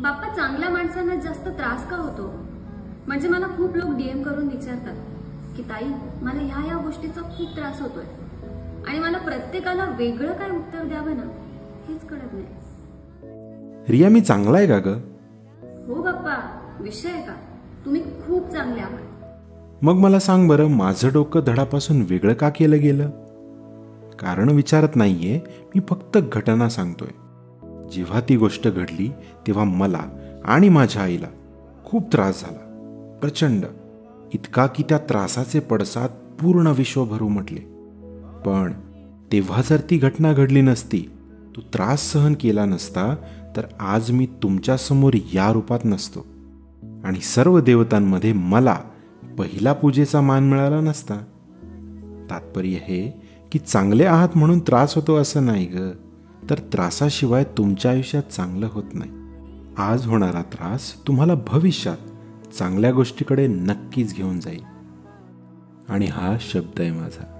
बाप्पा, चांगल्या माणसांना जास्त त्रास का होतो? म्हणजे मला खूप लोक डीएम करून विचारतात की ताई, मला ह्या गोष्टीचा खूप त्रास होतोय, आणि मला प्रत्येकाला वेगळं काय उत्तर द्यावं ना हेच कळत नाही. रिया, मी चांगला आहे का ग? हो बाप्पा, विषय आहे का? तुम्ही खूप चांगले आहात. मग मला सांग बरं, माझं डोकं धडापासून वेगळं का केलं गेलं? कारण विचारत नाहीये मी, फक्त घटना सांगतोय. जेव्हा ती गोष्ट घडली तेव्हा मला आणि माझ्या आईला खूप त्रास झाला, प्रचंड. इतका की त्या त्रासाचे पडसाद पूर्ण विश्वभर उमटले. पण तेव्हा जर ती घटना घडली नसती, तो त्रास सहन केला नसता, तर आज मी तुमच्या समोर या रूपात नसतो आणि सर्व देवतांमध्ये मला पहिला पूजेचा मान मिळाला नसता. तात्पर्य हे की चांगले आहात म्हणून त्रास होतो असं नाही ग, तर त्रासाशिवाय तुमच्या आयुष्यात चांगलं होत नाही. आज होणारा त्रास तुम्हाला भविष्यात चांगल्या गोष्टीकडे नक्कीच घेऊन जाईल. आणि हा शब्द आहे माझा.